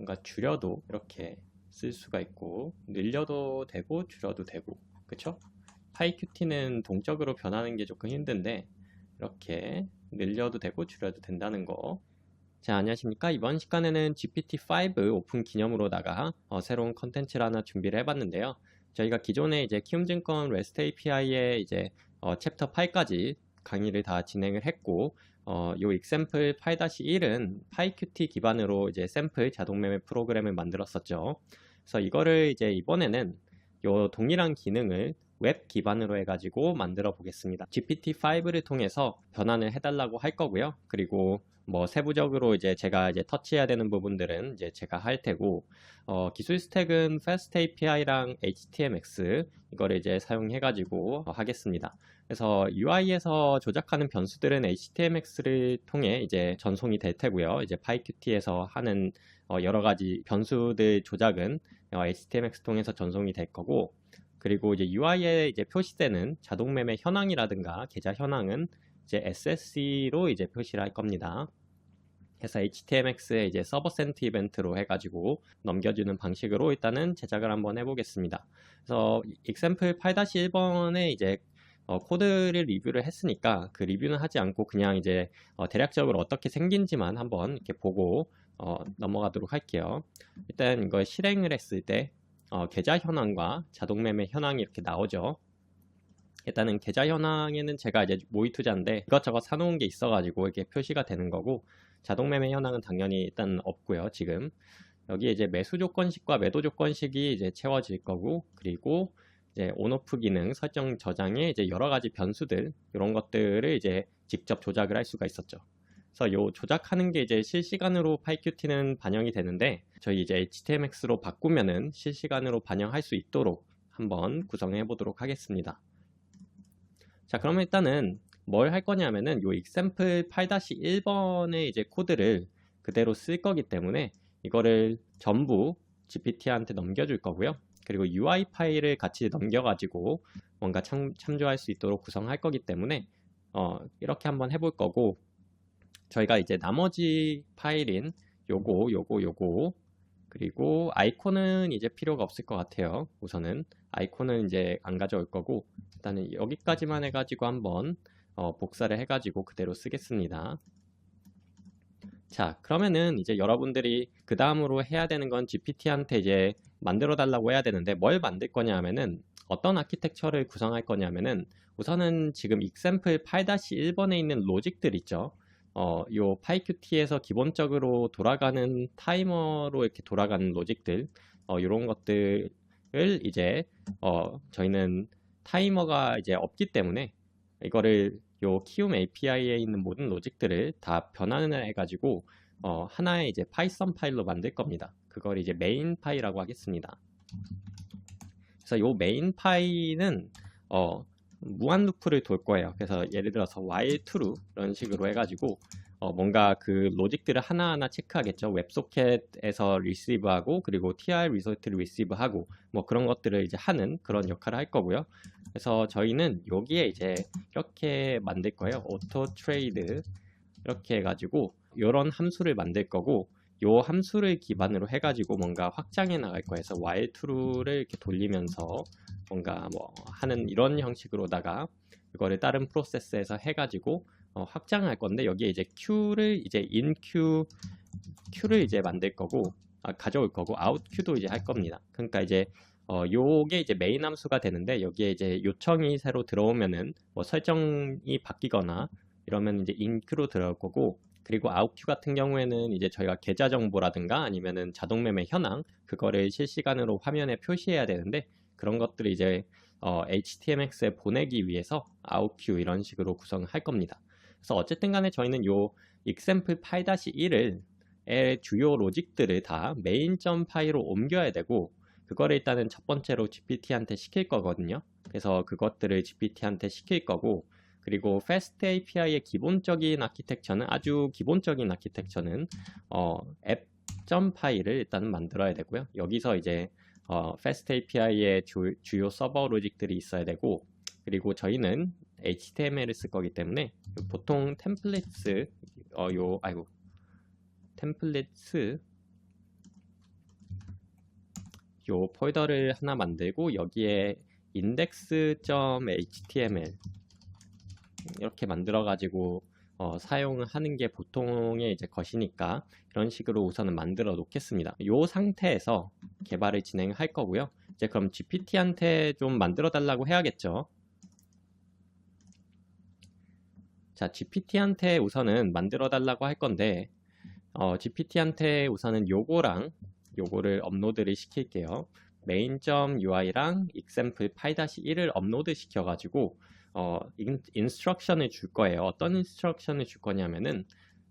뭔가 줄여도 이렇게 쓸 수가 있고 늘려도 되고 줄여도 되고, 그쵸? PyQt는 동적으로 변하는 게 조금 힘든데 이렇게 늘려도 되고 줄여도 된다는 거. 자, 안녕하십니까. 이번 시간에는 GPT-5 오픈 기념으로다가 새로운 컨텐츠를 하나 준비를 해봤는데요. 저희가 기존에 이제 키움증권 REST API의 이제 챕터 8까지 강의를 다 진행을 했고, 요 example 8-1은 PyQt 기반으로 이제 샘플 자동 매매 프로그램을 만들었었죠. 그래서 이거를 이제 이번에는 요 동일한 기능을 웹 기반으로 해가지고 만들어 보겠습니다. GPT-5를 통해서 변환을 해달라고 할 거고요. 그리고 뭐 세부적으로 이제 제가 이제 터치해야 되는 부분들은 이제 제가 할 테고, 기술 스택은 Fast API랑 HTMX 이거를 이제 사용해가지고 하겠습니다. 그래서 UI에서 조작하는 변수들은 HTMX를 통해 이제 전송이 될 테고요. 이제 PyQt에서 하는 여러 가지 변수들 조작은 HTMX 통해서 전송이 될 거고, 그리고 이제 UI에 이제 표시되는 자동 매매 현황이라든가 계좌 현황은 이제 SSC로 이제 표시를 할 겁니다. 그래서 HTMX에 이제 서버 센트 이벤트로 해가지고 넘겨주는 방식으로 일단은 제작을 한번 해보겠습니다. 그래서 example 8-1번에 이제 코드를 리뷰를 했으니까 그 리뷰는 하지 않고 그냥 이제 대략적으로 어떻게 생긴지만 한번 이렇게 보고 넘어가도록 할게요. 일단 이걸 실행을 했을 때 계좌 현황과 자동 매매 현황이 이렇게 나오죠. 일단은 계좌 현황에는 제가 이제 모의 투자인데 이것저것 사놓은 게 있어가지고 이렇게 표시가 되는 거고, 자동 매매 현황은 당연히 일단 없고요. 지금 여기에 이제 매수 조건식과 매도 조건식이 이제 채워질 거고, 그리고 이제 온오프 기능 설정 저장에 이제 여러 가지 변수들 이런 것들을 이제 직접 조작을 할 수가 있었죠. 그래서 요 조작하는 게 이제 실시간으로 PyQt는 반영이 되는데 저희 이제 HTMX로 바꾸면은 실시간으로 반영할 수 있도록 한번 구성해 보도록 하겠습니다. 자, 그러면 일단은 뭘 할 거냐면은 요 example 8-1번의 이제 코드를 그대로 쓸 거기 때문에 이거를 전부 GPT한테 넘겨줄 거고요. 그리고 UI 파일을 같이 넘겨가지고 뭔가 참조할 수 있도록 구성할 거기 때문에 이렇게 한번 해볼 거고, 저희가 이제 나머지 파일인 요거 그리고 아이콘은 이제 필요가 없을 것 같아요. 우선은 아이콘은 이제 안 가져올 거고, 일단은 여기까지만 해가지고 한번 복사를 해가지고 그대로 쓰겠습니다. 자, 그러면은 이제 여러분들이 그 다음으로 해야 되는 건 GPT한테 이제 만들어 달라고 해야 되는데 뭘 만들 거냐 하면은 어떤 아키텍처를 구성할 거냐면은 우선은 지금 example 8-1번에 있는 로직들 있죠. 요 PyQt에서 기본적으로 돌아가는 타이머로 이렇게 돌아가는 로직들, 요런 것들을 이제 저희는 타이머가 이제 없기 때문에 이거를 요 키움 API에 있는 모든 로직들을 다 변환을 해가지고 하나의 이제 파이썬 파일로 만들 겁니다. 그걸 이제 메인 파이라고 하겠습니다. 그래서 요 메인 파이는 무한 루프를 돌 거예요. 그래서 예를 들어서 while true 이런 식으로 해가지고 뭔가 그 로직들을 하나하나 체크하겠죠. 웹소켓에서 리시브하고 그리고 TR 리소트를 리시브하고 뭐 그런 것들을 이제 하는 그런 역할을 할 거고요. 그래서 저희는 여기에 이제 이렇게 만들 거예요. auto trade 이렇게 해가지고 이런 함수를 만들 거고, 요 함수를 기반으로 해가지고 뭔가 확장해 나갈 거예요. 그래서 while true를 이렇게 돌리면서 뭔가 뭐 하는 이런 형식으로다가 이거를 다른 프로세스에서 해가지고 확장할 건데, 여기에 이제 queu를 이제 in queu를 이제 만들 거고, 가져올 거고 out queu도 이제 할 겁니다. 그러니까 이제 요게 이제 메인 함수가 되는데 여기에 이제 요청이 새로 들어오면은 뭐 설정이 바뀌거나 이러면 이제 in queu로 들어올 거고, 그리고 out queue 같은 경우에는 이제 저희가 계좌 정보라든가 아니면은 자동 매매 현황 그거를 실시간으로 화면에 표시해야 되는데 그런 것들을 이제 HTMX에 보내기 위해서 out queue 이런 식으로 구성할 겁니다. 그래서 어쨌든 간에 저희는 요 example 8-1을 주요 로직들을 다 main.py로 옮겨야 되고, 그거를 일단은 첫 번째로 GPT한테 시킬 거거든요. 그래서 그것들을 GPT한테 시킬 거고, 그리고 Fast API의 기본적인 아키텍처는 아주 기본적인 아키텍처는 app.py를 일단은 만들어야 되고요. 여기서 이제 Fast API의 주요 서버 로직들이 있어야 되고, 그리고 저희는 HTML을 쓸 거기 때문에 보통 템플릿스 템플릿스 요 폴더를 하나 만들고 여기에 index.html 이렇게 만들어 가지고 사용하는 게 보통의 이제 것이니까 이런 식으로 우선은 만들어 놓겠습니다. 요 상태에서 개발을 진행할 거고요. 이제 그럼 GPT한테 좀 만들어 달라고 해야겠죠. 자, GPT한테 우선은 만들어 달라고 할 건데 GPT한테 우선은 요거랑 요거를 업로드를 시킬게요. main.ui랑 example 8-1을 업로드 시켜가지고 인스트럭션을 줄 거예요. 어떤 인스트럭션을 줄 거냐면은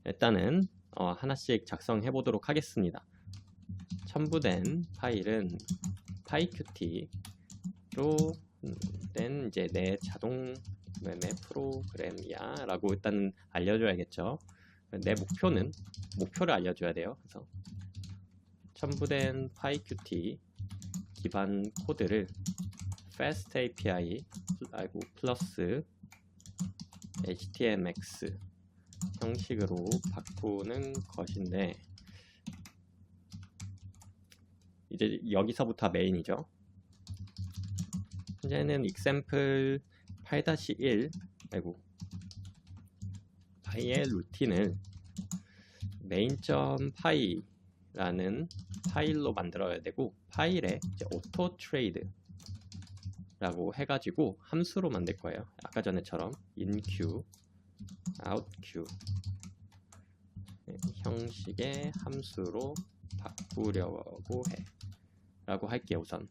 일단은 하나씩 작성해 보도록 하겠습니다. 첨부된 파일은 pyqt로 된 이제 내 자동 매매 프로그램이야 라고 일단 알려줘야겠죠. 내 목표를 알려줘야 돼요. 그래서 첨부된 pyqt 기반 코드를 fast API 플러스 htmx 형식으로 바꾸는 것인데 이제 여기서부터 메인이죠. 현재는 example 8-1 파이의 루틴을 main.py라는 파일로 만들어야 되고 파일에 이제 auto trade 라고 해가지고 함수로 만들 거예요. 아까 전에처럼 inq, outq 형식의 함수로 바꾸려고 해 라고 할게요. 우선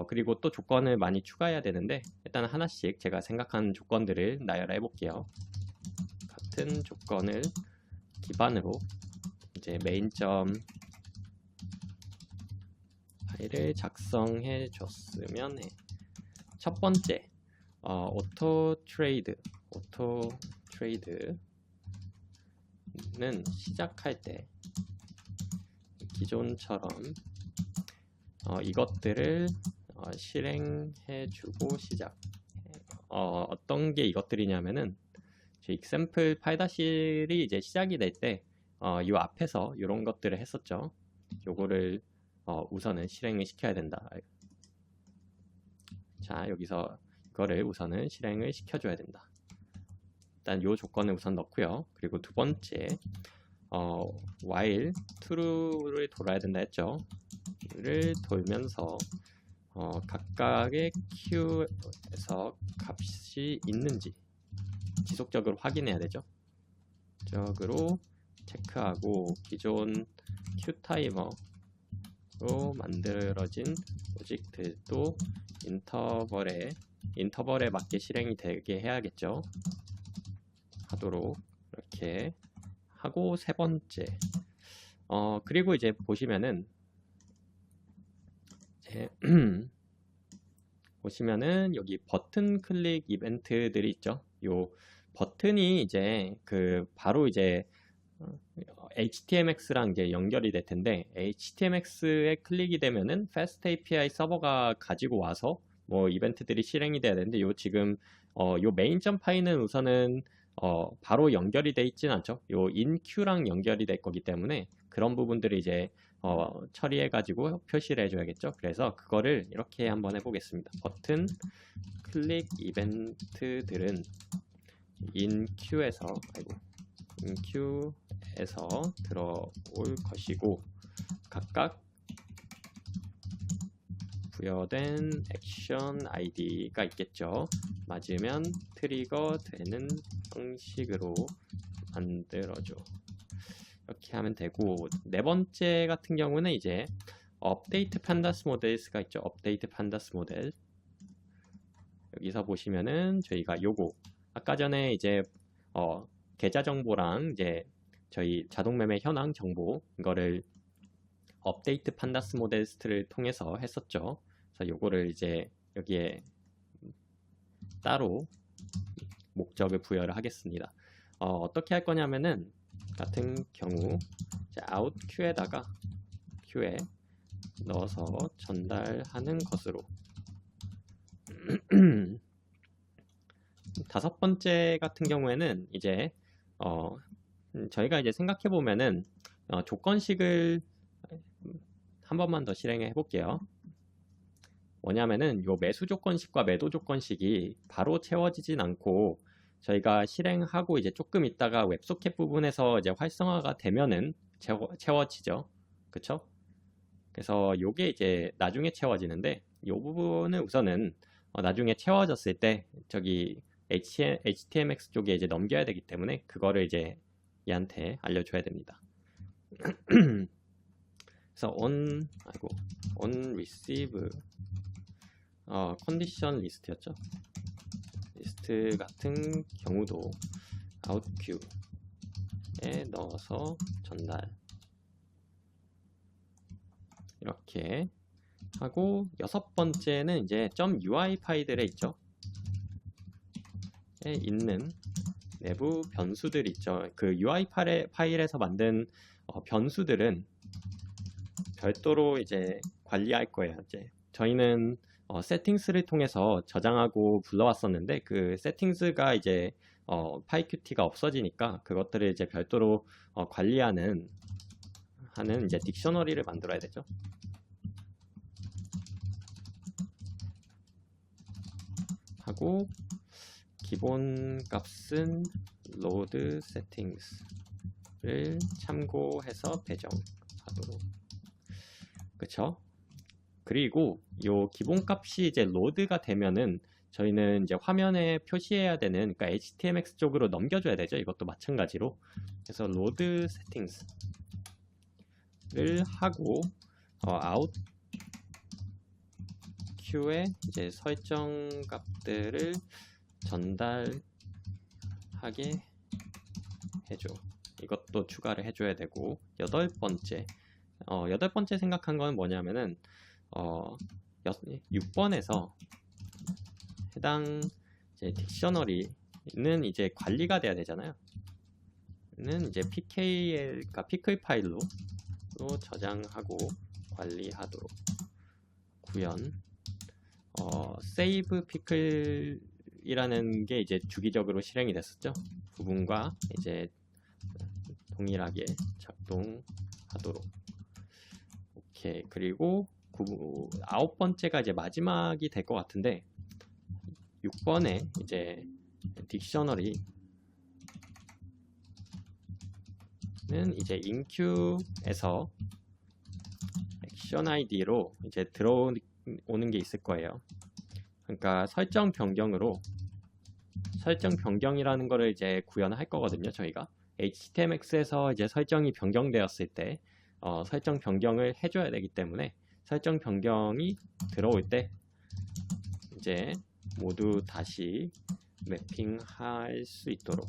그리고 또 조건을 많이 추가해야 되는데 일단 하나씩 제가 생각한 조건들을 나열해 볼게요. 같은 조건을 기반으로 이제 main.py를 작성해 줬으면 해. 첫 번째 auto trade는 시작할 때 기존처럼 이것들을 실행해주고 시작. 어떤 게 이것들이냐면은 example 8-1이 이제 시작이 될 때 이 앞에서 이런 것들을 했었죠. 요거를 우선은 실행을 시켜야 된다. 자, 여기서 이거를 우선은 실행을 시켜줘야 된다. 일단 요 조건을 우선 넣고요. 그리고 두 번째 while true를 돌아야 된다 했죠. 를 돌면서 각각의 queue에서 값이 있는지 지속적으로 확인해야 되죠. 적으로 체크하고 기존 queuetimer로 만들어진 로직들도 인터벌에 맞게 실행이 되게 해야겠죠. 하도록 이렇게 하고 세 번째 그리고 이제 보시면은 보시면은 여기 버튼 클릭 이벤트들이 있죠. 요 버튼이 이제 바로 이제 HTMX랑 이제 연결이 될 텐데 HTMX에 클릭이 되면은 Fast API 서버가 가지고 와서 뭐 이벤트들이 실행이 돼야 되는데 요 지금 요 main.py는 우선은 바로 연결이 돼 있진 않죠. 요 inQ랑 연결이 될 거기 때문에 그런 부분들을 이제 처리해 가지고 표시를 해줘야겠죠. 그래서 그거를 이렇게 한번 해보겠습니다. 버튼 클릭 이벤트들은 inQ에서 들어올 것이고 각각 부여된 액션 아이디가 있겠죠. 맞으면 트리거 되는 형식으로 만들어줘. 이렇게 하면 되고 네 번째 같은 경우는 이제 업데이트 판다스 모델스가 있죠. 업데이트 판다스 모델 여기서 보시면은 저희가 요거 아까 전에 이제 계좌 정보랑 이제 저희 자동 매매 현황 정보 이거를 업데이트 판다스 모델스를 통해서 했었죠. 그래서 요거를 이제 여기에 따로 목적을 부여를 하겠습니다. 어떻게 할 거냐면은 같은 경우 out queue에다가 queue에 넣어서 전달하는 것으로 다섯 번째 같은 경우에는 이제 저희가 이제 생각해 보면은 조건식을 한 번만 더 실행해 볼게요. 뭐냐면은 요 매수 조건식과 매도 조건식이 바로 채워지진 않고 저희가 실행하고 이제 조금 있다가 웹소켓 부분에서 이제 활성화가 되면은 채워지죠. 그쵸? 그래서 요게 이제 나중에 채워지는데 요 부분은 우선은 나중에 채워졌을 때 저기 HTMX 쪽에 이제 넘겨야 되기 때문에 그거를 이제 얘한테 알려줘야 됩니다. 그래서 on receive 컨디션 리스트였죠. 리스트 같은 경우도 outQ에 넣어서 전달 이렇게 하고 여섯 번째는 이제 .ui 파일들에 있죠. 에 있는 내부 변수들 있죠. 그 UI 파일에서 만든 변수들은 별도로 이제 관리할 거예요. 이제 저희는 세팅스를 통해서 저장하고 불러왔었는데 그 세팅스가 이제 파이큐티가 없어지니까 그것들을 이제 별도로 관리하는 이제 딕셔너리를 만들어야 되죠. 하고 기본 값은 load settings를 참고해서 배정하도록. 그쵸? 그리고 요 기본 값이 이제 로드가 되면은 저희는 이제 화면에 표시해야 되는, 그러니까 HTMX 쪽으로 넘겨줘야 되죠. 이것도 마찬가지로. 그래서 load settings를 하고 out Q에 이제 설정 값들을 전달하게 해줘. 이것도 추가를 해줘야 되고, 여덟 번째 생각한 건 뭐냐면은 6번에서 해당 이제 딕셔너리는 이제 관리가 돼야 되잖아요. 는 이제 PKL과 피클 파일로 저장하고 관리하도록 구현. save 피클이라는 게 이제 주기적으로 실행이 됐었죠. 부분과 이제 동일하게 작동하도록. 오케이. 그리고 9번째가 이제 마지막이 될 것 같은데 6번에 이제 딕셔너리는 이제 inQ에서 액션 ID로 이제 들어오는 게 있을 거예요. 그러니까 설정 변경이라는 거를 이제 구현할 거거든요. 저희가 HTMX에서 이제 설정이 변경되었을 때 설정 변경을 해줘야 되기 때문에 설정 변경이 들어올 때 이제 모두 다시 매핑할 수 있도록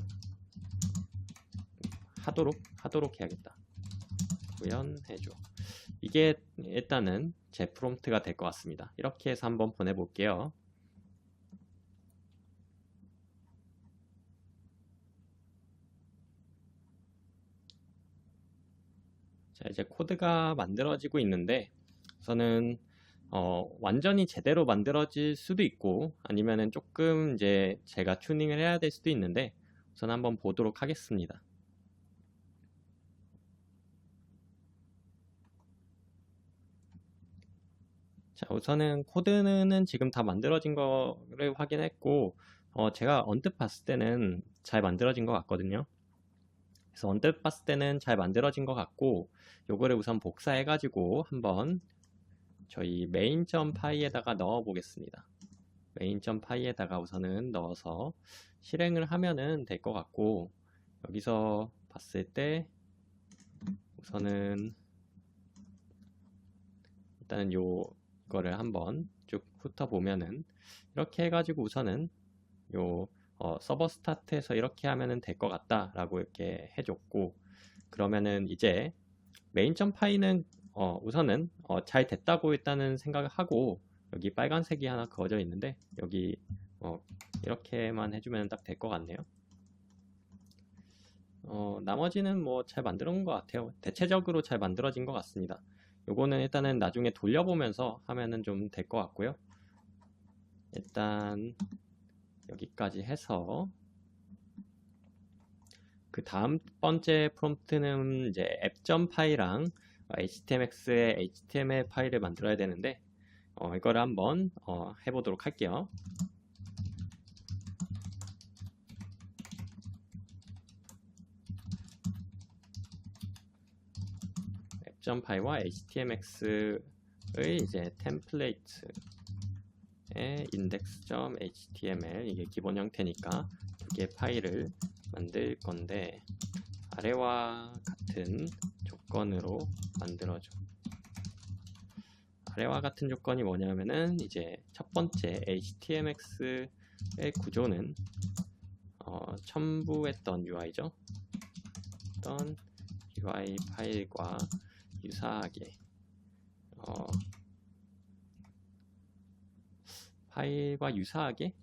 하도록 해야겠다. 구현해줘. 이게 일단은 제 프롬프트가 될 것 같습니다. 이렇게 해서 한번 보내볼게요. 자, 이제 코드가 만들어지고 있는데 우선은 완전히 제대로 만들어질 수도 있고 아니면은 조금 이제 제가 튜닝을 해야 될 수도 있는데 우선 한번 보도록 하겠습니다. 자, 우선은 코드는 지금 다 만들어진 거를 확인했고 제가 언뜻 봤을 때는 잘 만들어진 것 같거든요. 그래서 언뜻 봤을 때는 잘 만들어진 것 같고 요거를 우선 복사해 가지고 한번 저희 main.py에다가 넣어 보겠습니다. main.py에다가 우선은 넣어서 실행을 하면은 될 것 같고 여기서 봤을 때 우선은 일단은 요거를 한번 쭉 훑어보면은 이렇게 해가지고 우선은 요 서버 스타트에서 이렇게 하면은 될 것 같다 라고 이렇게 해줬고 그러면은 이제 main.py는 우선은 잘 됐다고 일단은 생각을 하고 여기 빨간색이 하나 그어져 있는데 여기 이렇게만 해주면 딱 될 것 같네요. 나머지는 뭐 잘 만들어진 것 같아요. 대체적으로 잘 만들어진 것 같습니다. 요거는 일단은 나중에 돌려보면서 하면은 좀 될 것 같고요. 일단 여기까지 해서 그 다음 번째 프롬프트는 이제 app.py랑 HTMX의 HTML 파일을 만들어야 되는데 이거를 한번 해보도록 할게요. 앱.py와 htmx의 이제 템플레이트의 index.html 이게 기본 형태니까 두 개의 파일을 만들 건데 아래와 같은 조건으로 만들어줘. 아래와 같은 조건이 뭐냐면은 이제 첫 번째 htmx의 구조는 첨부했던 UI죠. 어떤 UI 파일과 유사하게 파일과 유사하게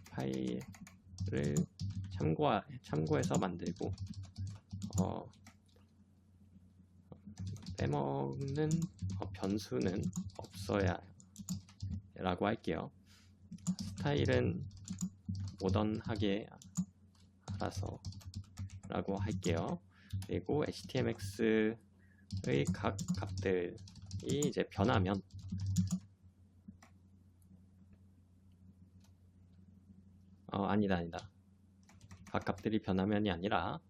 파일을 참고해서 만들고 빼먹는 변수는 없어야 라고 할게요. 스타일은 모던하게 알아서 라고 할게요. 그리고 htmx의 각 값들이 이제 변하면 아니다. 각 값들이 변하면이 아니라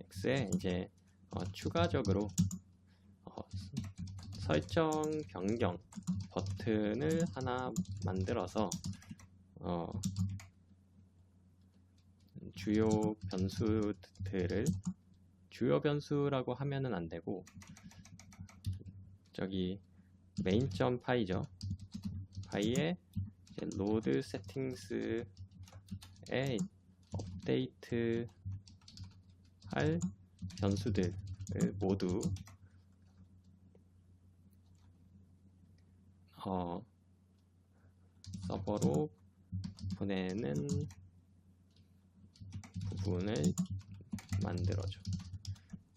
x에 이제 추가적으로 설정 변경 버튼을 하나 만들어서 주요 변수들을 주요 변수라고 하면은 안 되고 저기 main.py죠. py에 로드 세팅스에 업데이트 할 변수들을 모두 서버로 보내는 부분을 만들어줘.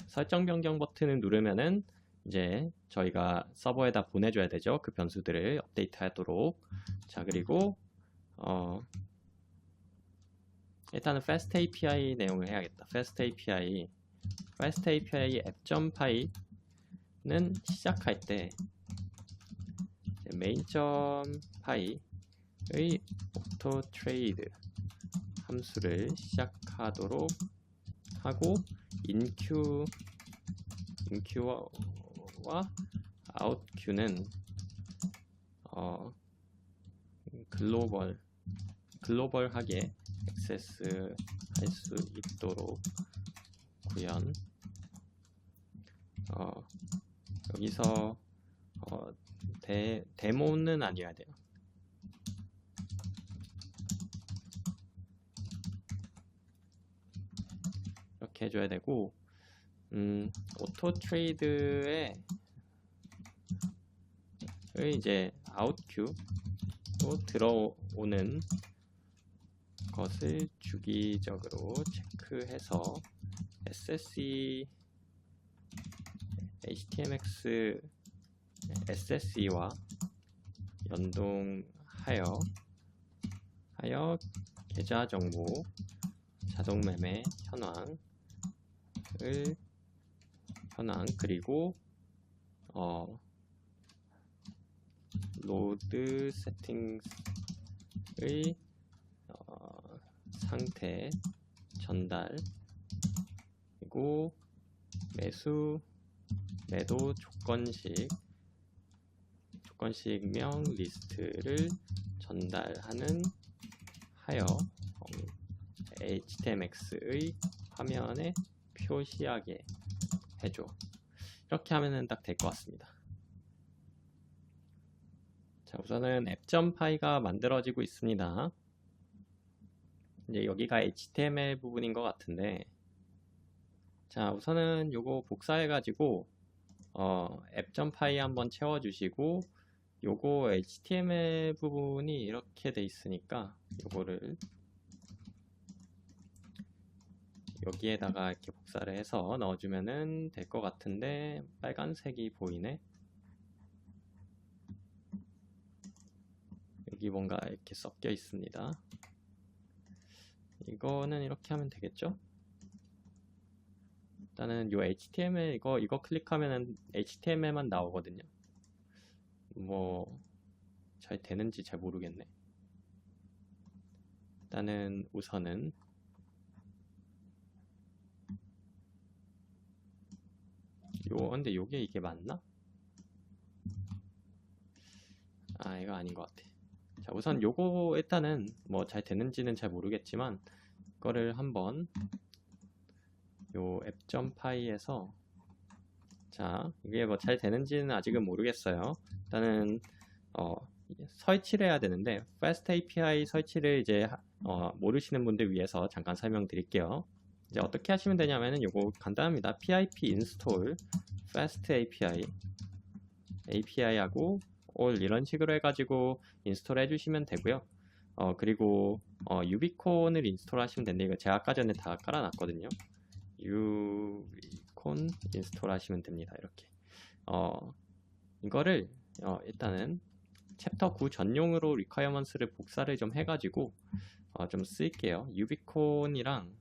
설정 변경 버튼을 누르면은 이제 저희가 서버에다 보내줘야 되죠. 그 변수들을 업데이트하도록. 자, 그리고 일단은 fast API 내용을 해야겠다. fast API app.py는 시작할 때 main.py의 auto trade 함수를 시작하도록 하고 inQ와 outQ는 글로벌하게 액세스 할 수 있도록 구현. 여기서 데모는 아니어야 돼요. 이렇게 해줘야 되고 오토 트레이드에 이제 outQ로 들어오는 것을 주기적으로 체크해서 SSE HTMX SSE와 연동하여 계좌 정보 자동 매매 현황 그리고 로드 세팅스의 상태 전달 그리고 매도 조건식명 리스트를 전달하는 하여 HTMX의 화면에 표시하게 해줘. 이렇게 하면은 딱 될 것 같습니다. 자, 우선은 app.py가 만들어지고 있습니다. 이제 여기가 HTML 부분인 것 같은데, 자, 우선은 요거 복사해 가지고 app.py 한번 채워주시고, 요거 HTML 부분이 이렇게 돼 있으니까 요거를 여기에다가 이렇게 복사를 해서 넣어주면은 될 것 같은데 빨간색이 보이네. 여기 뭔가 이렇게 섞여 있습니다. 이거는 이렇게 하면 되겠죠? 일단은 요 HTML 이거 클릭하면은 HTML만 나오거든요. 뭐 잘 되는지 잘 모르겠네. 일단은 우선은 근데 이게 맞나? 아, 이거 아닌 것 같아. 자, 우선 요거 일단은 뭐 잘 되는지는 잘 모르겠지만 이거를 한번 요 app.py에서 자, 이게 뭐 잘 되는지는 아직은 모르겠어요. 일단은 설치를 해야 되는데 fast API 설치를 이제 모르시는 분들 위해서 잠깐 설명드릴게요. 이제 어떻게 하시면 되냐면은 요거 간단합니다. pip install fast API하고 all 이런 식으로 해가지고 인스톨 해주시면 되고요. 그리고 유비콘을 인스톨 하시면 되는데 이거 제가 아까 전에 다 깔아놨거든요. 유비콘 인스톨 하시면 됩니다. 이렇게 이거를 일단은 챕터 9 전용으로 requirements를 복사를 좀 해가지고 좀 쓸게요. 유비콘이랑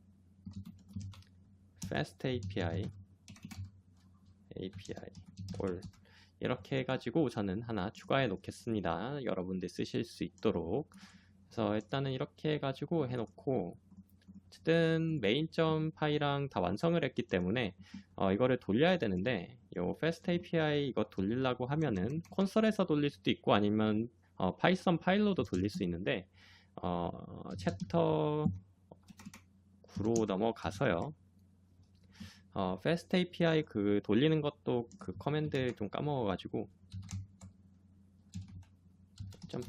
fast API all 이렇게 해가지고 우선은 하나 추가해 놓겠습니다. 여러분들 쓰실 수 있도록. 그래서 일단은 이렇게 해가지고 해놓고 어쨌든 main.py랑 다 완성을 했기 때문에 이거를 돌려야 되는데 요 fast API 이거 돌리려고 하면은 콘솔에서 돌릴 수도 있고 아니면 파이썬 파일로도 돌릴 수 있는데 챕터 9로 넘어가서요. fast API 그 돌리는 것도 그 커맨드 좀 까먹어가지고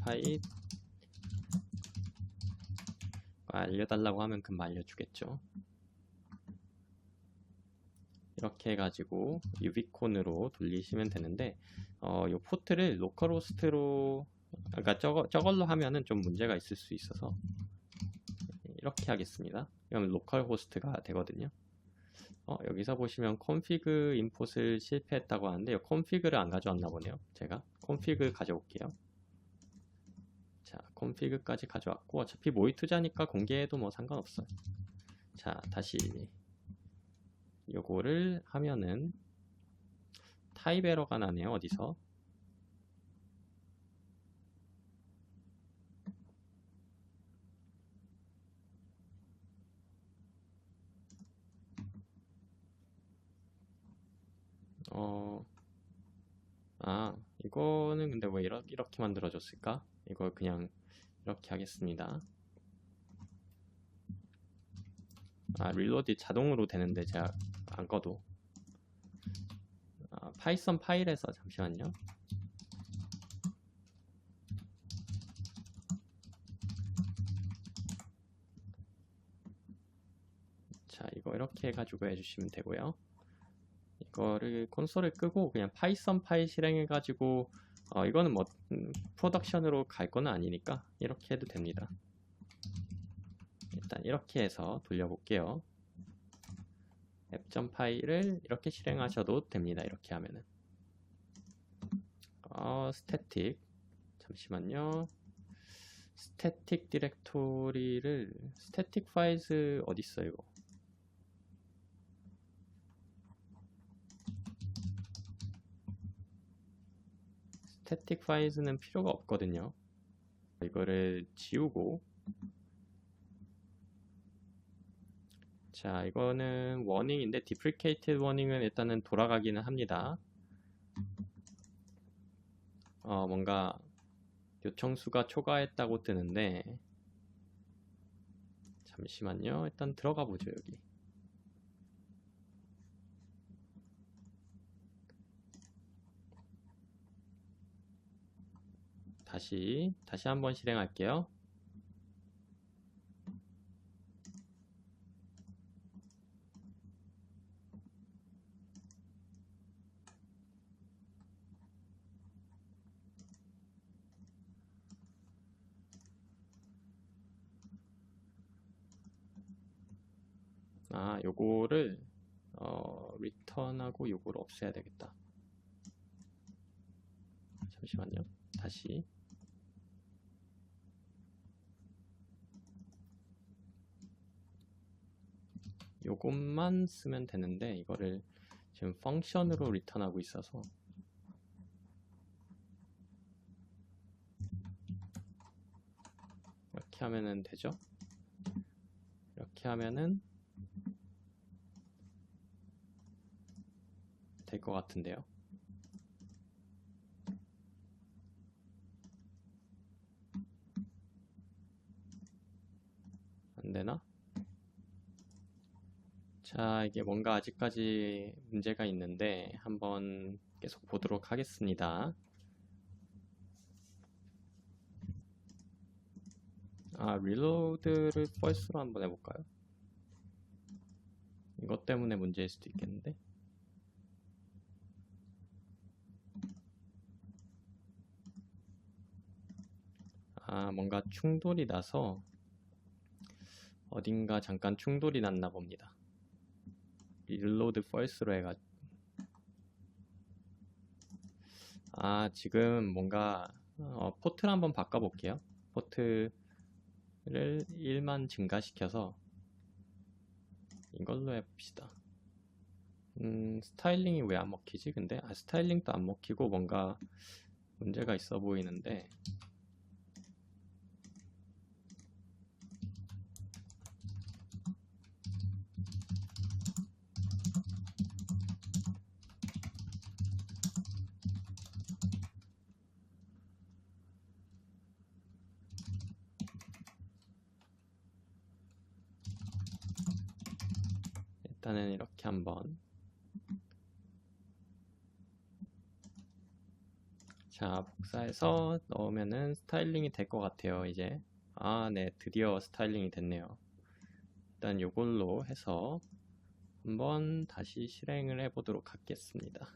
.py 알려달라고 하면 금방 알려주겠죠. 이렇게 해가지고 유비콘으로 돌리시면 되는데 요 포트를 로컬호스트로 그러니까 저걸로 하면은 좀 문제가 있을 수 있어서 이렇게 하겠습니다. 그러면 로컬호스트가 되거든요. 여기서 보시면 config import을 실패했다고 하는데 config를 안 가져왔나 보네요. 제가 config 가져올게요. 자, config까지 가져왔고 어차피 모의 투자니까 공개해도 뭐 상관없어요. 자, 다시 요거를 하면은 타입 에러가 나네요. 어디서? 이거는 근데 왜 이렇게 만들어졌을까? 이걸 그냥 이렇게 하겠습니다. 릴로드 자동으로 되는데 제가 안 꺼도 파이썬 파일에서 잠시만요. 자, 이거 이렇게 해가지고 해주시면 되고요. 이거를 콘솔을 끄고 그냥 파이썬 파일 실행해가지고 이거는 뭐 프로덕션으로 갈 거는 아니니까 이렇게 해도 됩니다. 일단 이렇게 해서 돌려볼게요. app.py를 이렇게 실행하셔도 됩니다. 이렇게 하면은 스태틱 잠시만요. 스태틱 디렉토리를 스태틱 파일즈 어디 있어요? 이거? 스태틱 파일즈는 필요가 없거든요. 이거를 지우고 자, 이거는 워닝인데 deprecated 워닝은 일단은 돌아가기는 합니다. 뭔가 요청수가 초과했다고 뜨는데 잠시만요. 일단 들어가 보죠. 여기 다시 한번 실행할게요. 요거를 return하고 요거를 없애야 되겠다. 잠시만요. 다시 요것만 쓰면 되는데 이거를 지금 펑션으로 리턴하고 있어서 이렇게 하면은 되죠? 이렇게 하면은 될 것 같은데요. 안 되나? 자, 이게 뭔가 아직까지 문제가 있는데 한번 계속 보도록 하겠습니다. 리로드를 false로 한번 해볼까요? 이것 때문에 문제일 수도 있겠는데. 뭔가 충돌이 나서 어딘가 잠깐 충돌이 났나 봅니다. reload false로 해가지고. 지금 뭔가 포트를 한번 바꿔볼게요. 포트를 1만 증가시켜서 이걸로 해봅시다. 스타일링이 왜 안 먹히지? 근데 스타일링도 안 먹히고 뭔가 문제가 있어 보이는데 일단은 이렇게 한번 자 복사해서 넣으면은 스타일링이 될 것 같아요. 이제 네, 드디어 스타일링이 됐네요. 일단 요걸로 해서 한번 다시 실행을 해 보도록 하겠습니다.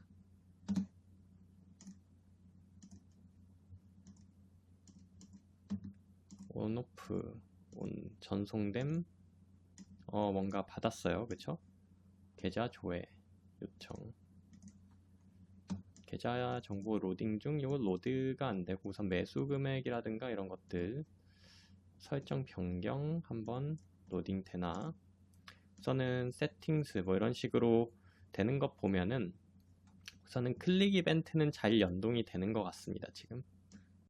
온오프 온 전송됨 뭔가 받았어요. 그쵸? 계좌 조회 요청 계좌 정보 로딩 중 이거 로드가 안 되고 우선 매수 금액이라든가 이런 것들 설정 변경 한번 로딩 되나 우선은 세팅스 뭐 이런 식으로 되는 것 보면은 우선은 클릭 이벤트는 잘 연동이 되는 것 같습니다. 지금